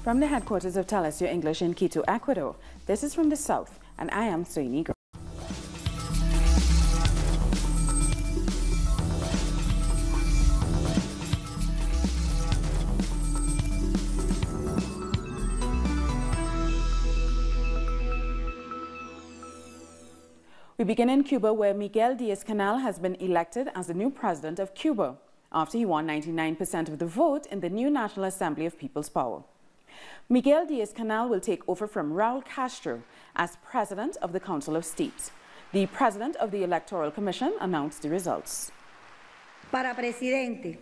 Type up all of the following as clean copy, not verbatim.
From the headquarters of Tell Us Your English in Quito, Ecuador, this is From the South, and I am Soy Negro. We begin in Cuba, where Miguel Diaz-Canel has been elected as the new president of Cuba after he won 99% of the vote in the new National Assembly of People's Power. Miguel Diaz-Canel will take over from Raul Castro as president of the Council of State. The president of the Electoral Commission announced the results.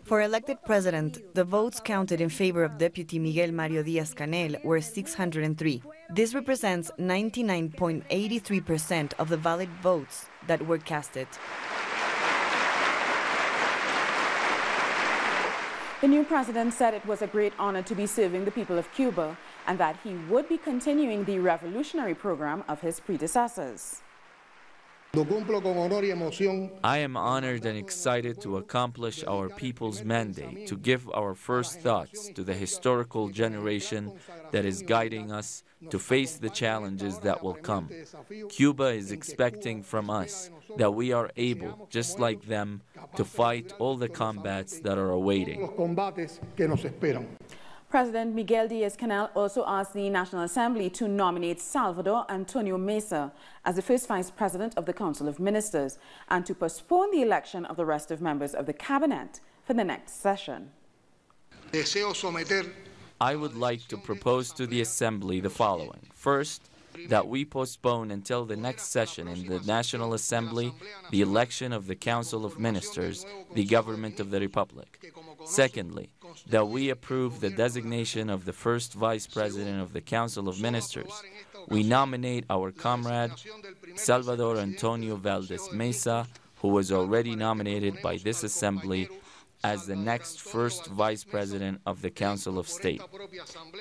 For elected president, the votes counted in favor of Deputy Miguel Mario Diaz-Canel were 603. This represents 99.83% of the valid votes that were casted. The new president said it was a great honor to be serving the people of Cuba and that he would be continuing the revolutionary program of his predecessors. I am honored and excited to accomplish our people's mandate to give our first thoughts to the historical generation that is guiding us to face the challenges that will come. Cuba is expecting from us that we are able, just like them, to fight all the combats that are awaiting. President Miguel Diaz-Canel also asked the National Assembly to nominate Salvador Antonio Mesa as the first vice president of the Council of Ministers and to postpone the election of the rest of members of the cabinet for the next session. I would like to propose to the Assembly the following. First, that we postpone until the next session in the National Assembly the election of the Council of Ministers, the government of the Republic. Secondly, that we approve the designation of the first Vice President of the Council of Ministers. We nominate our comrade Salvador Antonio Valdez Mesa, who was already nominated by this Assembly as the next first Vice President of the Council of State.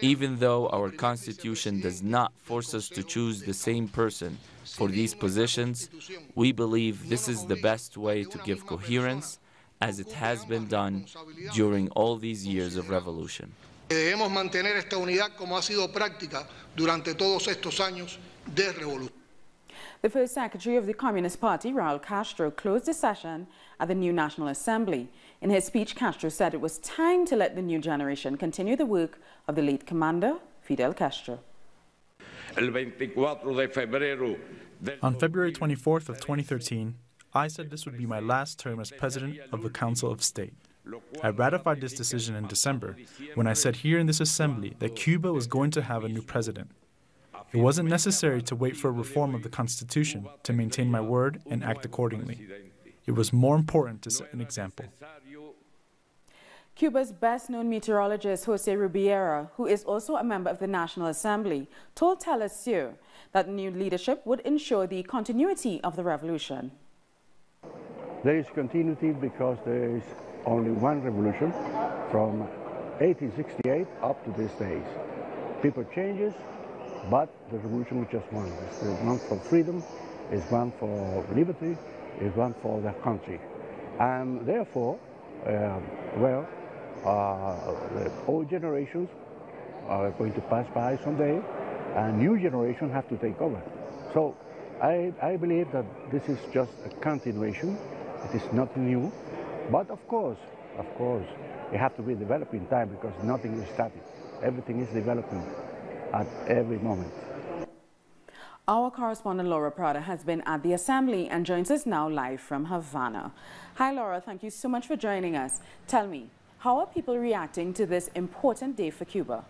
Even though our Constitution does not force us to choose the same person for these positions, we believe this is the best way to give coherence, as it has been done during all these years of revolution. Debemos mantener esta unidad como ha sido práctica durante todos estos años de revolución. The first secretary of the Communist Party, Raul Castro, closed the session at the new National Assembly. In his speech, Castro said it was time to let the new generation continue the work of the late commander, Fidel Castro. On February 24th of 2013, I said this would be my last term as president of the Council of State. I ratified this decision in December when I said here in this assembly that Cuba was going to have a new president. It wasn't necessary to wait for a reform of the Constitution to maintain my word and act accordingly. It was more important to set an example. Cuba's best-known meteorologist, Jose Rubiera, who is also a member of the National Assembly, told Tell Us Your that new leadership would ensure the continuity of the revolution. There is continuity because there is only one revolution from 1868 up to these days. People changes, but the revolution is just one. It's one for freedom, it's one for liberty, it's one for the country. And therefore, the old generations are going to pass by someday, and new generations have to take over. So I believe that this is just a continuation. It is nothing new, but of course, it has to be developed in time because nothing is static. Everything is developing at every moment. Our correspondent Laura Prada has been at the Assembly and joins us now live from Havana. Hi Laura, thank you so much for joining us. Tell me, how are people reacting to this important day for Cuba?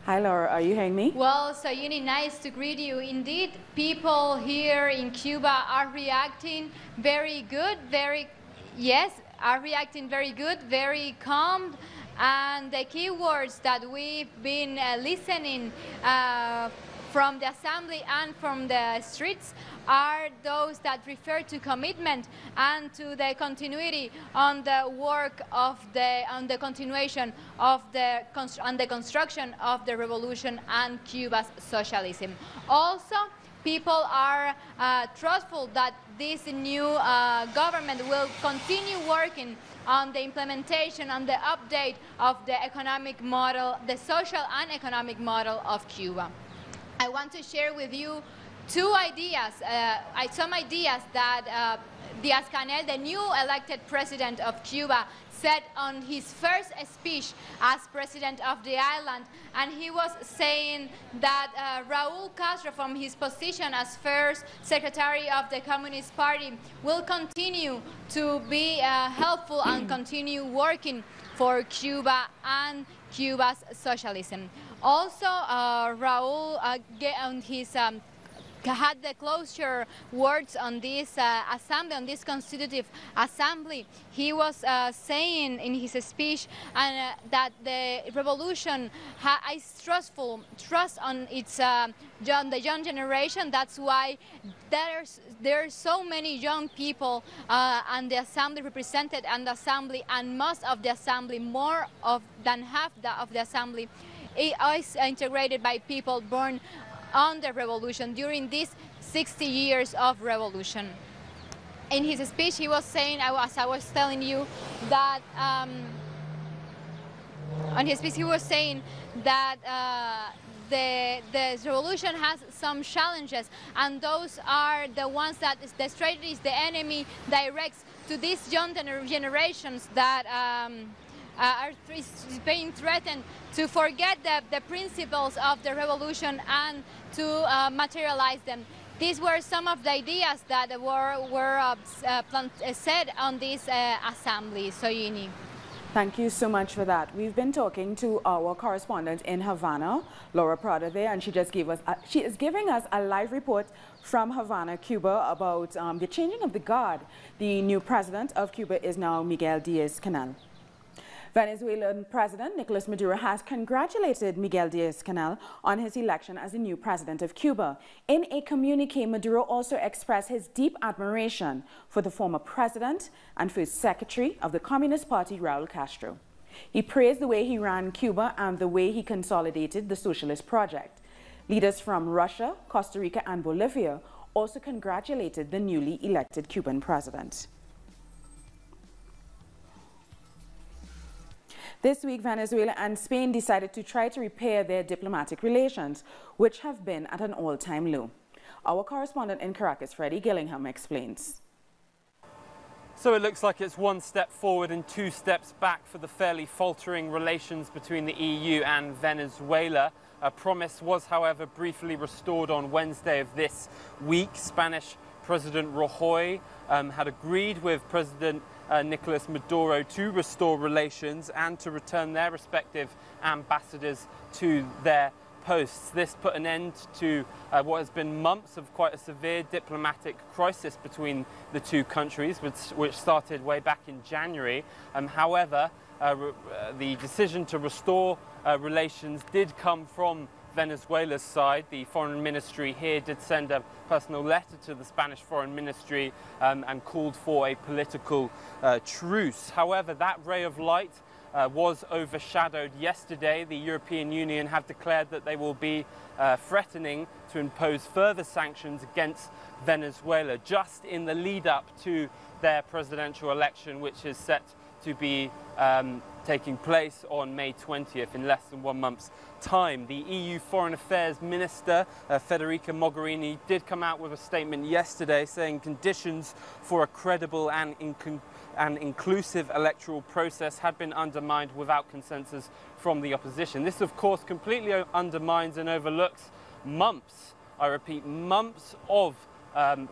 Hi Laura, are you hearing me? Well, Sayuni, nice to greet you. Indeed, people here in Cuba are reacting very good, very calm. And the key words that we've been listening from the Assembly and from the streets are those that refer to commitment and to the continuity on the work of on the continuation of the construction of the revolution and Cuba's socialism. Also, people are trustful that this new government will continue working on the implementation, on the update of the economic model, the social and economic model of Cuba. I want to share with you some ideas that Diaz-Canel, the new elected president of Cuba, said on his first speech as president of the island, and he was saying that Raul Castro, from his position as first secretary of the Communist Party, will continue to be helpful and continue working for Cuba and Cuba's socialism. Also, Raul on his had the closure words on this assembly, on this constitutive assembly. He was saying in his speech that the revolution is trust on its the young generation. That's why there are so many young people and the assembly represented, and the assembly, and most of the assembly, more than half of the assembly, is integrated by people born on the revolution during these 60 years of revolution. In his speech, he was saying, as I was telling you, that on his speech he was saying that the revolution has some challenges, and those are the ones that the strategies the enemy directs to these young generations that are being threatened to forget the principles of the revolution and to materialize them. These were some of the ideas that were said on this assembly. Soyini. Thank you so much for that. We've been talking to our correspondent in Havana, Laura Prada there, and she is giving us a live report from Havana, Cuba, about the changing of the guard. The new president of Cuba is now Miguel Diaz-Canel. Venezuelan President Nicolas Maduro has congratulated Miguel Diaz-Canel on his election as the new president of Cuba. In a communique, Maduro also expressed his deep admiration for the former president and first secretary of the Communist Party, Raul Castro. He praised the way he ran Cuba and the way he consolidated the socialist project. Leaders from Russia, Costa Rica, and Bolivia also congratulated the newly elected Cuban president. This week, Venezuela and Spain decided to try to repair their diplomatic relations, which have been at an all-time low. Our correspondent in Caracas, Freddie Gillingham, explains. So it looks like it's one step forward and two steps back for the fairly faltering relations between the EU and Venezuela. A promise was, however, briefly restored on Wednesday of this week. Spanish President Rajoy had agreed with President Nicolas Maduro to restore relations and to return their respective ambassadors to their posts. This put an end to what has been months of quite a severe diplomatic crisis between the two countries, which started way back in January. However, the decision to restore relations did come from Venezuela's side. The foreign ministry here did send a personal letter to the Spanish foreign ministry and called for a political truce. However, that ray of light was overshadowed yesterday. The European Union have declared that they will be threatening to impose further sanctions against Venezuela just in the lead up to their presidential election, which is set to be taking place on May 20th, in less than 1 month's time. The EU Foreign Affairs Minister, Federica Mogherini, did come out with a statement yesterday saying conditions for a credible and inclusive electoral process had been undermined without consensus from the opposition. This, of course, completely undermines and overlooks months, I repeat, months of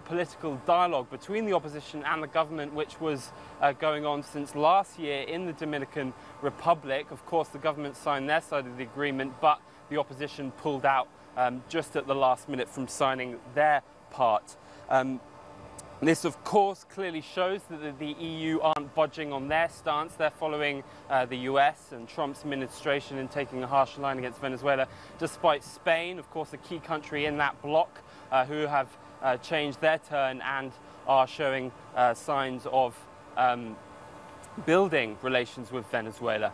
political dialogue between the opposition and the government, which was going on since last year in the Dominican Republic. Of course, the government signed their side of the agreement, but the opposition pulled out just at the last minute from signing their part. This, of course, clearly shows that the EU aren't budging on their stance. They're following the US and Trump's administration in taking a harsh line against Venezuela, despite Spain, of course, a key country in that bloc, who have changed their turn and are showing signs of building relations with Venezuela.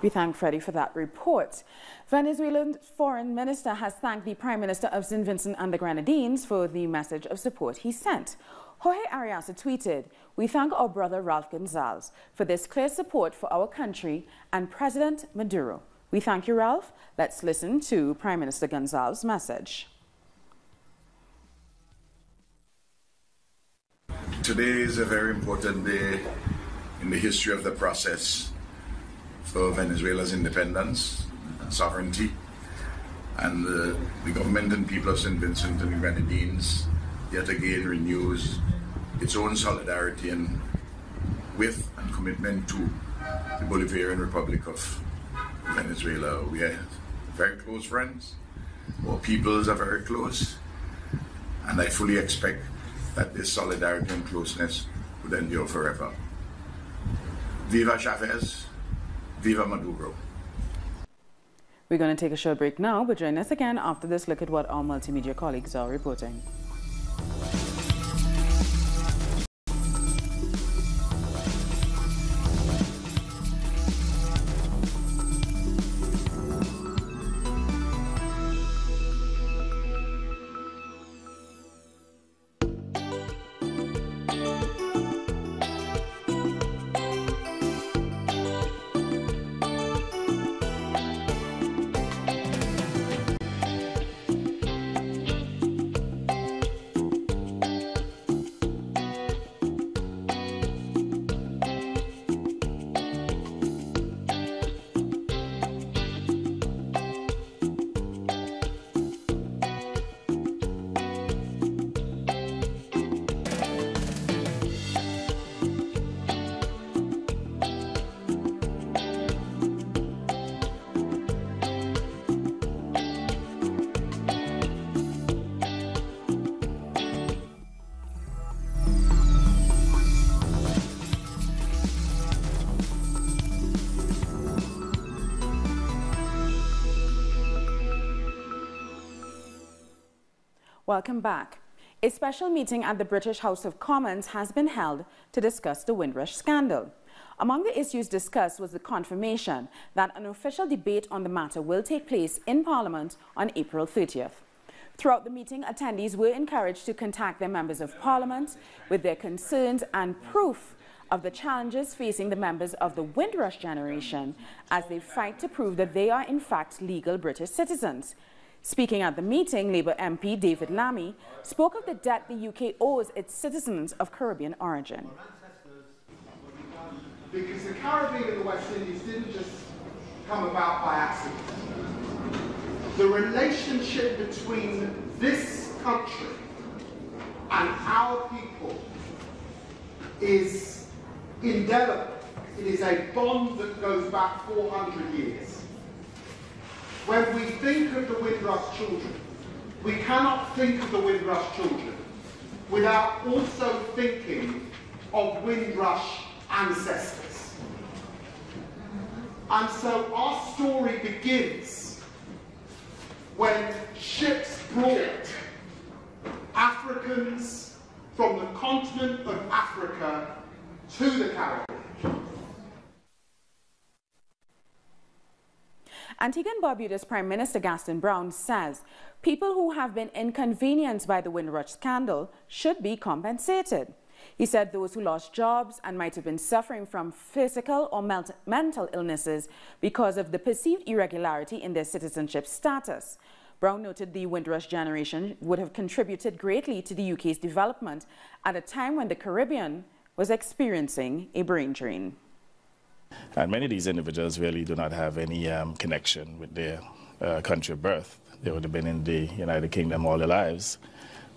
We thank Freddie for that report. Venezuelan Foreign Minister has thanked the Prime Minister of St. Vincent and the Grenadines for the message of support he sent. Jorge Ariasa tweeted, "We thank our brother Raul Gonzalez for this clear support for our country and President Maduro." We thank you, Ralph. Let's listen to Prime Minister Gonzalez's message. Today is a very important day in the history of the process for Venezuela's independence and sovereignty, and the government and people of St. Vincent and the Grenadines yet again renews its own solidarity with and commitment to the Bolivarian Republic of Venezuela. We are very close friends, our peoples are very close, and I fully expect that this solidarity and closeness would endure forever. Viva Chavez! Viva Maduro. We're going to take a short break now, but join us again after this look at what our multimedia colleagues are reporting. Welcome back. A special meeting at the British House of Commons has been held to discuss the Windrush scandal. Among the issues discussed was the confirmation that an official debate on the matter will take place in Parliament on April 30th. Throughout the meeting, attendees were encouraged to contact their members of Parliament with their concerns and proof of the challenges facing the members of the Windrush generation as they fight to prove that they are in fact legal British citizens. Speaking at the meeting, Labour MP David Lammy spoke of the debt the UK owes its citizens of Caribbean origin. Because the Caribbean and the West Indies didn't just come about by accident. The relationship between this country and our people is indelible. It is a bond that goes back 400 years. When we think of the Windrush children, we cannot think of the Windrush children without also thinking of Windrush ancestors. And so our story begins when ships brought Africans from the continent of Africa to the Caribbean. Antigua and Barbuda's Prime Minister Gaston Brown says people who have been inconvenienced by the Windrush scandal should be compensated. He said those who lost jobs and might have been suffering from physical or mental illnesses because of the perceived irregularity in their citizenship status. Brown noted the Windrush generation would have contributed greatly to the UK's development at a time when the Caribbean was experiencing a brain drain. And many of these individuals really do not have any connection with their country of birth. They would have been in the United Kingdom all their lives,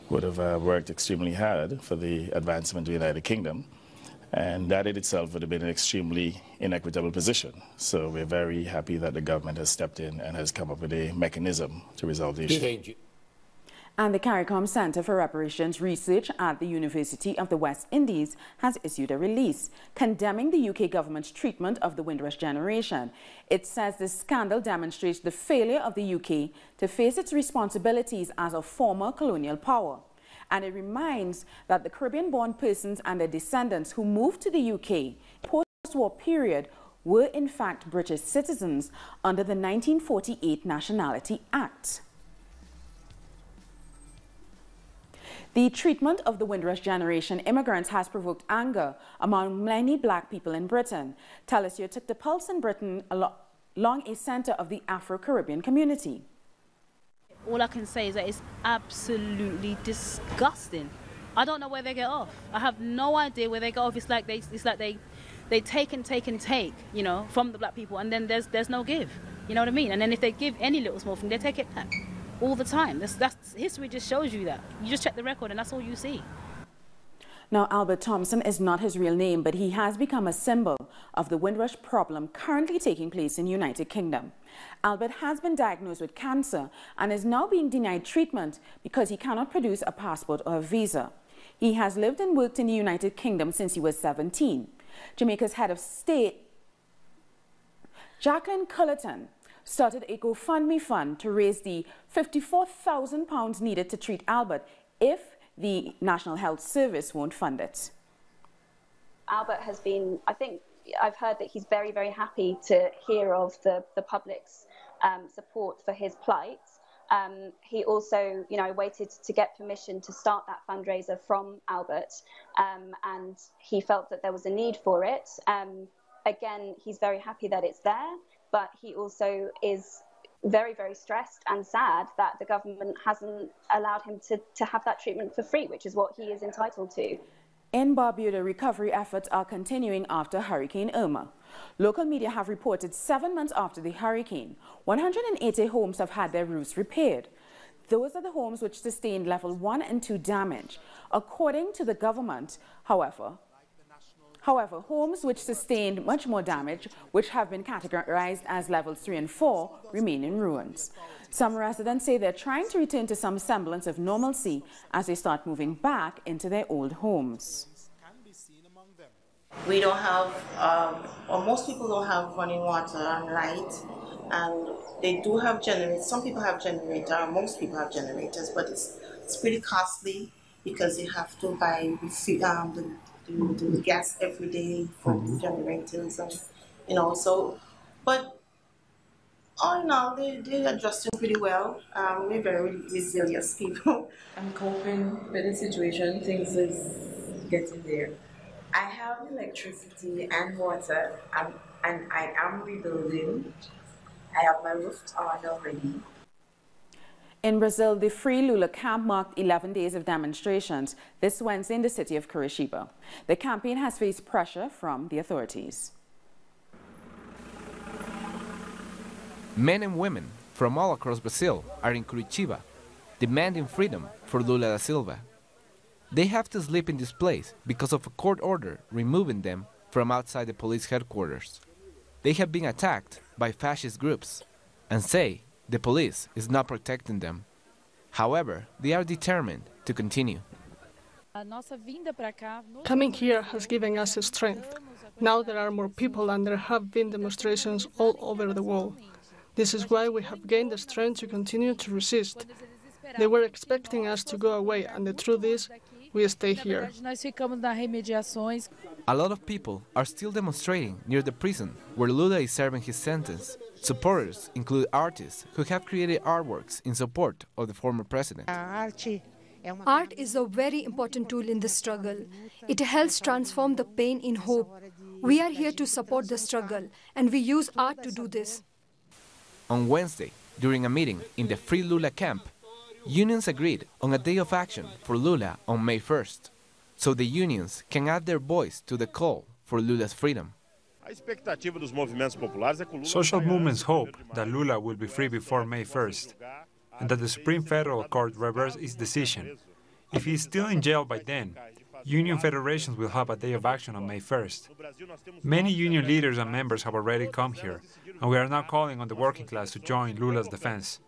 would have worked extremely hard for the advancement of the United Kingdom, and that in itself would have been an extremely inequitable position. So we're very happy that the government has stepped in and has come up with a mechanism to resolve the issue. And the CARICOM Center for Reparations Research at the University of the West Indies has issued a release condemning the UK government's treatment of the Windrush generation. It says this scandal demonstrates the failure of the UK to face its responsibilities as a former colonial power. And it reminds that the Caribbean-born persons and their descendants who moved to the UK post-war period were in fact British citizens under the 1948 Nationality Act. The treatment of the Windrush generation immigrants has provoked anger among many black people in Britain. Telesur took the pulse in Britain along a center of the Afro-Caribbean community. All I can say is that it's absolutely disgusting. I don't know where they get off. I have no idea where they get off. It's like they take and take and take, you know, from the black people, and then there's no give. You know what I mean? And then if they give any little small thing, they take it back all the time. That's history just shows you that. You just check the record, and that's all you see. Now, Albert Thompson is not his real name, but he has become a symbol of the Windrush problem currently taking place in the United Kingdom. Albert has been diagnosed with cancer and is now being denied treatment because he cannot produce a passport or a visa. He has lived and worked in the United Kingdom since he was 17. Jamaica's head of state, Jacqueline Cullerton, started a GoFundMe fund to raise the £54,000 needed to treat Albert if the National Health Service won't fund it. Albert has been, I think, I've heard that he's very, very happy to hear of the public's support for his plight. He also, you know, waited to get permission to start that fundraiser from Albert, and he felt that there was a need for it. Again, he's very happy that it's there, but he also is very, very stressed and sad that the government hasn't allowed him to have that treatment for free, which is what he is entitled to. In Barbuda, recovery efforts are continuing after Hurricane Irma. Local media have reported 7 months after the hurricane, 180 homes have had their roofs repaired. Those are the homes which sustained level 1 and 2 damage. According to the government, however, homes which sustained much more damage, which have been categorized as levels 3 and 4, remain in ruins. Some residents say they're trying to return to some semblance of normalcy as they start moving back into their old homes. We don't have, or most people don't have running water and light, and they do have generators. Some people have generators, most people have generators, but it's pretty costly because you have to buy the gas every day for generators, and you know. So, but all in all, they're adjusting pretty well. We're very resilient people. I'm coping with the situation. Things is getting there. I have electricity and water, and I am rebuilding. I have my roof on already. In Brazil, the Free Lula camp marked 11 days of demonstrations this Wednesday in the city of Curitiba. The campaign has faced pressure from the authorities. Men and women from all across Brazil are in Curitiba, demanding freedom for Lula da Silva. They have to sleep in this place because of a court order removing them from outside the police headquarters. They have been attacked by fascist groups and say the police is not protecting them. However, they are determined to continue. Coming here has given us strength. Now there are more people and there have been demonstrations all over the world. This is why we have gained the strength to continue to resist. They were expecting us to go away, and the truth is, we stay here. A lot of people are still demonstrating near the prison where Lula is serving his sentence. Supporters include artists who have created artworks in support of the former president. Art is a very important tool in the struggle. It helps transform the pain in hope. We are here to support the struggle, and we use art to do this. On Wednesday, during a meeting in the Free Lula camp, unions agreed on a day of action for Lula on May 1st, so the unions can add their voice to the call for Lula's freedom. Social movements hope that Lula will be free before May 1st, and that the Supreme Federal Court reverse its decision. If he is still in jail by then, union federations will have a day of action on May 1st. Many union leaders and members have already come here, and we are now calling on the working class to join Lula's defense.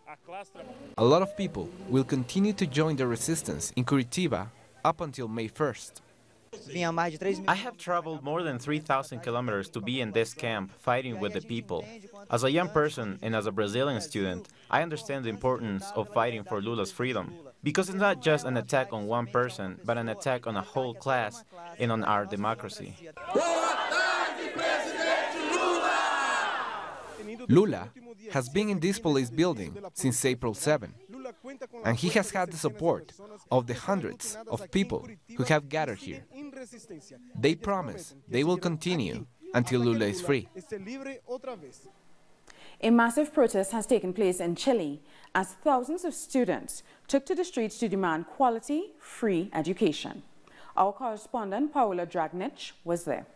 A lot of people will continue to join the resistance in Curitiba up until May 1st. I have traveled more than 3,000 kilometers to be in this camp fighting with the people. As a young person and as a Brazilian student, I understand the importance of fighting for Lula's freedom, because it's not just an attack on one person, but an attack on a whole class and on our democracy. Boa tarde, Presidente Lula! Lula has been in this police building since April 7, and he has had the support of the hundreds of people who have gathered here. They promise they will continue until Lula is free. A massive protest has taken place in Chile as thousands of students took to the streets to demand quality, free education. Our correspondent, Paola Dragnich, was there.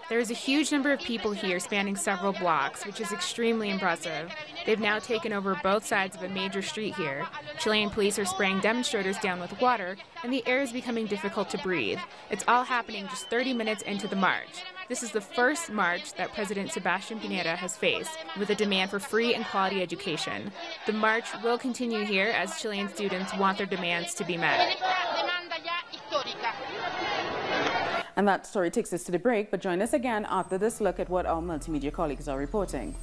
There is a huge number of people here spanning several blocks, which is extremely impressive. They've now taken over both sides of a major street here. Chilean police are spraying demonstrators down with water, and the air is becoming difficult to breathe. It's all happening just 30 minutes into the march. This is the first march that President Sebastián Piñera has faced, with a demand for free and quality education. The march will continue here as Chilean students want their demands to be met. And that story takes us to the break, but join us again after this look at what our multimedia colleagues are reporting.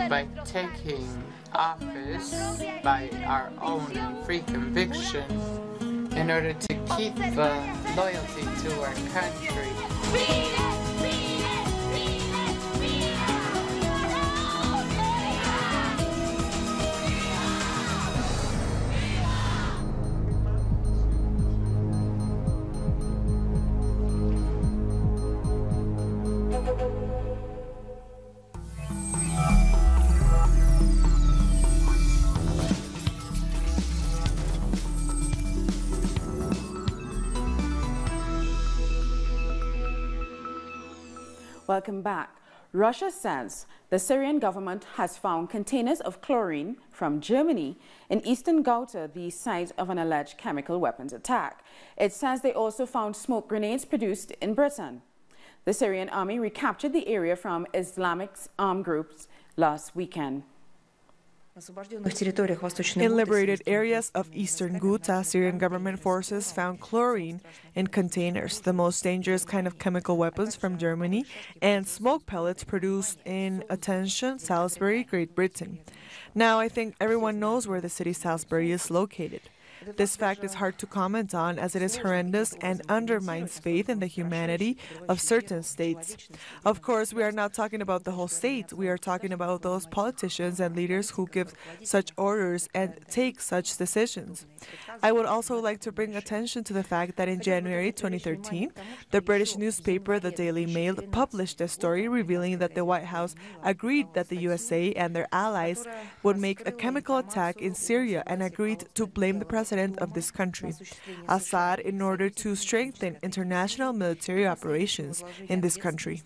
By taking office by our own free conviction in order to keep loyalty to our country. Welcome back. Russia says the Syrian government has found containers of chlorine from Germany in eastern Ghouta, the site of an alleged chemical weapons attack. It says they also found smoke grenades produced in Britain. The Syrian army recaptured the area from Islamic armed groups last weekend. In liberated areas of eastern Ghouta, Syrian government forces found chlorine in containers, the most dangerous kind of chemical weapons from Germany, and smoke pellets produced in, attention, Salisbury, Great Britain. Now, I think everyone knows where the city Salisbury is located. This fact is hard to comment on as it is horrendous and undermines faith in the humanity of certain states. Of course, we are not talking about the whole state. We are talking about those politicians and leaders who give such orders and take such decisions. I would also like to bring attention to the fact that in January 2013, the British newspaper The Daily Mail published a story revealing that the White House agreed that the USA and their allies would make a chemical attack in Syria and agreed to blame the president of this country, Assad, in order to strengthen international military operations in this country.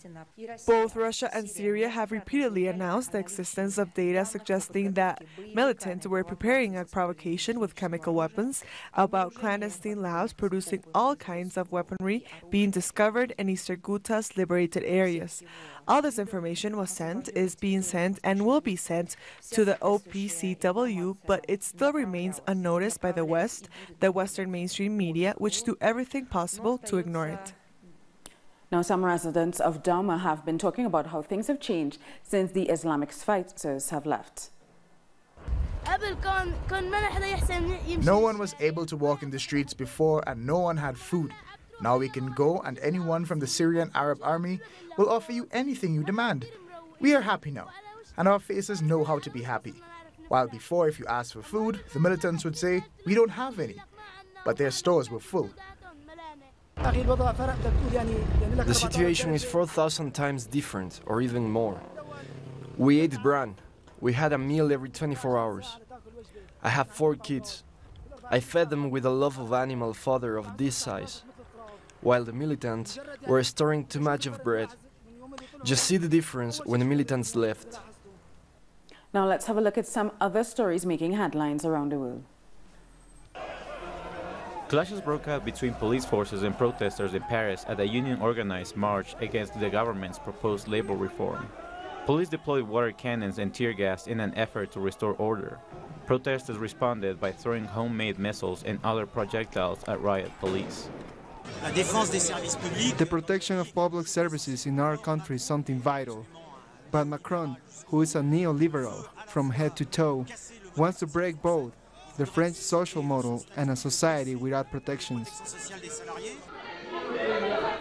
Both Russia and Syria have repeatedly announced the existence of data suggesting that militants were preparing a provocation with chemical weapons, about clandestine labs producing all kinds of weaponry being discovered in eastern Ghouta's liberated areas. All this information was sent, is being sent, and will be sent to the OPCW, but it still remains unnoticed by the West, the Western mainstream media, which do everything possible to ignore it. Now, some residents of Dharma have been talking about how things have changed since the Islamic fighters have left. No one was able to walk in the streets before, and no one had food. Now we can go, and anyone from the Syrian Arab army will offer you anything you demand. We are happy now, and our faces know how to be happy. While before, if you asked for food, the militants would say, "We don't have any." But their stores were full. The situation is 4,000 times different, or even more. We ate bran. We had a meal every 24 hours. I have 4 kids. I fed them with a love of animal fodder of this size, while the militants were storing too much of bread. Just see the difference when the militants left. Now let's have a look at some other stories making headlines around the world. Clashes broke out between police forces and protesters in Paris at a union-organized march against the government's proposed labor reform. Police deployed water cannons and tear gas in an effort to restore order. Protesters responded by throwing homemade missiles and other projectiles at riot police. The protection of public services in our country is something vital. But Macron, who is a neoliberal from head to toe, wants to break both the French social model and a society without protections.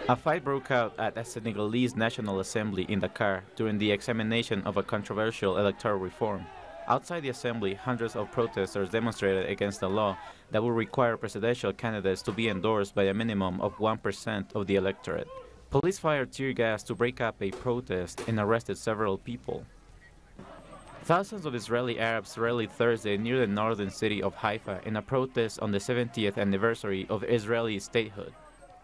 A fight broke out at a Senegalese National Assembly in Dakar during the examination of a controversial electoral reform. Outside the assembly, hundreds of protesters demonstrated against a law that would require presidential candidates to be endorsed by a minimum of 1% of the electorate. Police fired tear gas to break up a protest and arrested several people. Thousands of Israeli Arabs rallied Thursday near the northern city of Haifa in a protest on the 70th anniversary of Israeli statehood.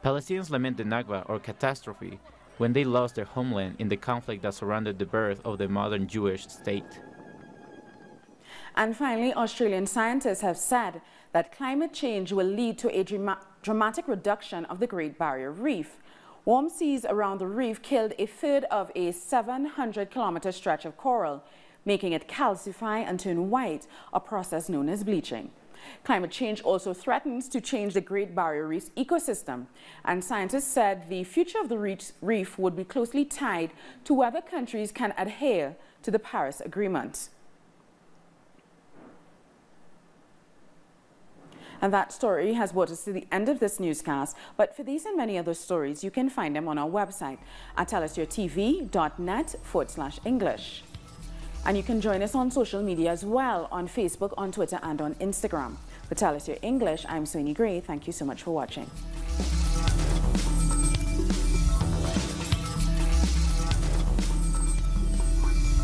Palestinians lament the Nakba, or catastrophe, when they lost their homeland in the conflict that surrounded the birth of the modern Jewish state. And finally, Australian scientists have said that climate change will lead to a dramatic reduction of the Great Barrier Reef. Warm seas around the reef killed a third of a 700-kilometer stretch of coral, making it calcify and turn white, a process known as bleaching. Climate change also threatens to change the Great Barrier Reef's ecosystem, and scientists said the future of the reef would be closely tied to whether countries can adhere to the Paris Agreement. And that story has brought us to the end of this newscast. But for these and many other stories, you can find them on our website at tellusyourtv.net/English. And you can join us on social media as well, on Facebook, on Twitter, and on Instagram. For Tell Us Your English, I'm Sonia Gray. Thank you so much for watching.